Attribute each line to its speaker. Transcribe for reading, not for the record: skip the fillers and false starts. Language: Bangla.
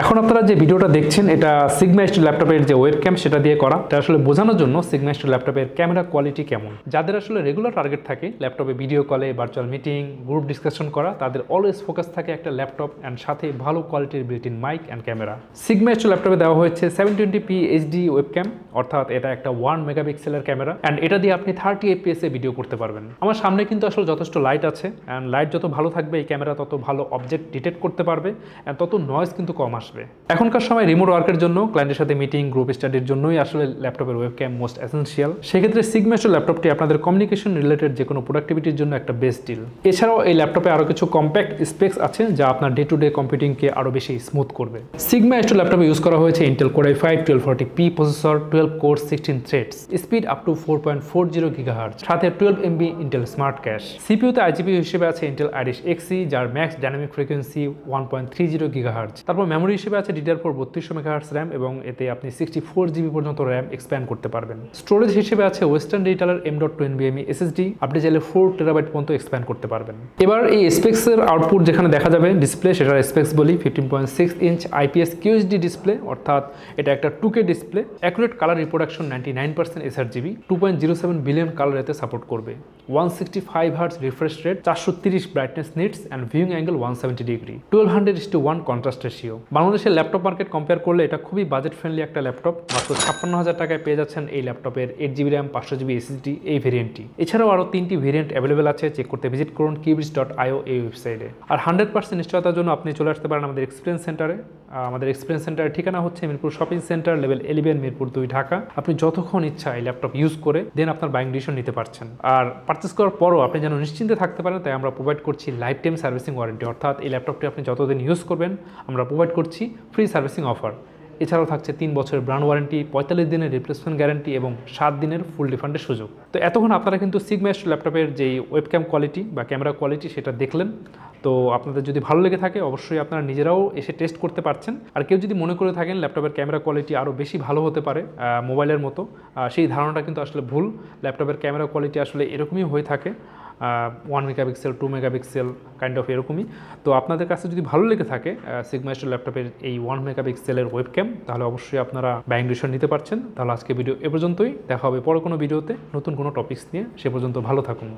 Speaker 1: এখন আপনারা যে ভিডিওটা দেখছেন এটা সিগমা স্টুডিও ল্যাপটপের যে ওয়েবক্যাম সেটা দিয়ে করা। এটা আসলে বোঝানোর জন্য সিগমা স্টুডিও ল্যাপটপের ক্যামেরা কোয়ালিটি কেমন। যাদের আসলে রেগুলার টার্গেট থাকে ল্যাপটপে ভিডিও কলে, ভার্চুয়াল মিটিং, গ্রুপ ডিসকাশন করা, তাদের অলওয়েজ ফোকাস থাকে একটা ল্যাপটপ অ্যান্ড সাথে ভালো কোয়ালিটির built in mic and camera. Sigma Studio ল্যাপটপে দেওয়া হয়েছে 720p এইচডি ওয়েবক্যাম, অর্থাৎ এটা একটা 1 মেগাপিক্সেলের ক্যামেরা অ্যান্ড এটা দিয়ে আপনি 30 fps এ ভিডিও করতে পারবেন। আমার সামনে কিন্তু আসলে যথেষ্ট লাইট আছে অ্যান্ড লাইট যত ভালো থাকবে এই ক্যামেরা তত ভালো অবজেক্ট ডিটেক্ট করতে পারবে অ্যান্ড তত নয়েজ কিন্তু কম আসবে। এখনকার সময় রিমোট ওয়ার্কের জন্য, ক্লায়েন্টের সাথে মিটিং, গ্রুপ স্টাডির জন্যই আসলে ল্যাপটপের ওয়েবক্যাম মোস্ট এসেনশিয়াল। সেক্ষেত্রে সিগমা স্টুডিও ল্যাপটপটি আপনাদের কমিউনিকেশন রিলেটেড যে কোনো প্রোডাক্টিভিটির জন্য একটা বেস্ট ডিল। এছাড়াও এই ল্যাপটপে আরও কিছু কম্প্যাক্ট স্পেক্স আছে যা আপনার ডে টু ডে কম্পিউটিংকে আরও বেশি স্মুথ করবে। সিগমা স্টুডিও ল্যাপটপে ইউজ করা হয়েছে Intel core i5 1240p processor, 12 core 16 threads, speed up to 4.40 GHz, সাথে 12 MB ইন্টেল স্মার্ট ক্যাশ। সিপিইউতে আইজিপিইউ হিসেবে আছে ইন্টেল আইরিশ Xe যার ম্যাক্স ডাইনামিক ফ্রিকোয়েন্সি 1.30 GHz। তারপর মেমোরি হিসেবে আছে DDR4 3200 MHz র্যাম এবং এতে আপনি 64 GB পর্যন্ত র্যাম এক্সপ্যান্ড করতে পারবেন। স্টোরেজ হিসেবে আছে ওয়েস্টার্ন ডিজিটালের M.2 NVMe SSD, আপনি চাইলে 4 TB পর্যন্ত এক্সপ্যান্ড করতে পারবেন। এবার এই স্পেক্সের আউটপুট যেখানে দেখা যাবে ডিসপ্লে, সেটার স্পেক্স বলি 15.6 ইঞ্চ IPS QHD ডিসপ্লে, অর্থাৎ এটা একটা 2K display. Accurate colour reproduction 99% sRGB, 2.07 billion colour এতে সাপোর্ট করবে। 165 Hz refresh rate, 430 brightness nits and viewing angle 170 degree, 1200:1 contrast ratio. বাংলাদেশের ল্যাপটপ মার্কেট কম্পেয়ার করলে এটা খুবই বাজেট ফ্রেন্ডলি একটা ল্যাপটপ। মাত্র 56,000 টাকায় পেয়ে যাচ্ছেন এই ল্যাপটপের 8GB র্যাম 500GB SSD এই ভেরিয়েন্টটি। এছাড়াও আরও 3টি ভেরিয়েন্ট অ্যাভেলেবেল আছে, চেক করতে ভিজিট করুন keybridge.io এই ওয়েবসাইটে। আর 100% নিশ্চয়তার জন্য আপনি চলে আসতে পারেন আমাদের এক্সপিরিয়েন্স সেন্টারে। আমাদের এক্সপিরিয়েন্স সেন্টারের ঠিকানা হচ্ছে Mirpur shopping centre, level 11, Mirpur 2, Dhaka. আপনি যতক্ষণ ইচ্ছা এই ল্যাপটপ ইউজ করে দেন আপনার বাইং ডিসিশন নিতে পারছেন। আর পারচেস করার পরও আপনি যেন নিশ্চিন্তে থাকতে পারেন, তাই আমরা প্রোভাইড করছি লাইফ টাইম সার্ভিসিং ওয়ারেন্টি, অর্থাৎ এই ল্যাপটপটি আপনি যতদিন ইউজ করবেন আমরা প্রোভাইড করছি ফ্রি সার্ভিসিং অফার। এছাড়াও থাকছে 3 বছরের ব্র্যান্ড ওয়ারেন্টি, 45 দিনের রিপ্লেসমেন্ট গ্যারান্টি এবং 7 দিনের ফুল রিফান্ডের সুযোগ। তো এতক্ষণ আপনারা কিন্তু সিগমা স্টুডিও ল্যাপটপের যেই ওয়েবক্যাম কোয়ালিটি বা ক্যামেরা কোয়ালিটি সেটা দেখলেন। তো আপনাদের যদি ভালো লেগে থাকে অবশ্যই আপনারা নিজেরাও এসে টেস্ট করতে পারছেন। আর কেউ যদি মনে করে থাকেন ল্যাপটপের ক্যামেরা কোয়ালিটি আরও বেশি ভালো হতে পারে মোবাইলের মতো, সেই ধারণাটা কিন্তু আসলে ভুল। ল্যাপটপের ক্যামেরা কোয়ালিটি আসলে এরকমই হয়ে থাকে, 1 মেগাপিক্সেল, 2 মেগাপিক্সেল কাইন্ড অফ এরকমই। তো আপনাদের কাছে যদি ভালো লেগে থাকে সিগমা স্টুডিও ল্যাপটপের এই 1 মেগাপিক্সেলের ওয়েবক্যাম, তাহলে অবশ্যই আপনারা বাইং ডিসিশন নিতে পারছেন। তাহলে আজকে ভিডিও এ পর্যন্তই, দেখা হবে পরে কোনো ভিডিওতে নতুন কোনো টপিকস নিয়ে। সে পর্যন্ত ভালো থাকুন।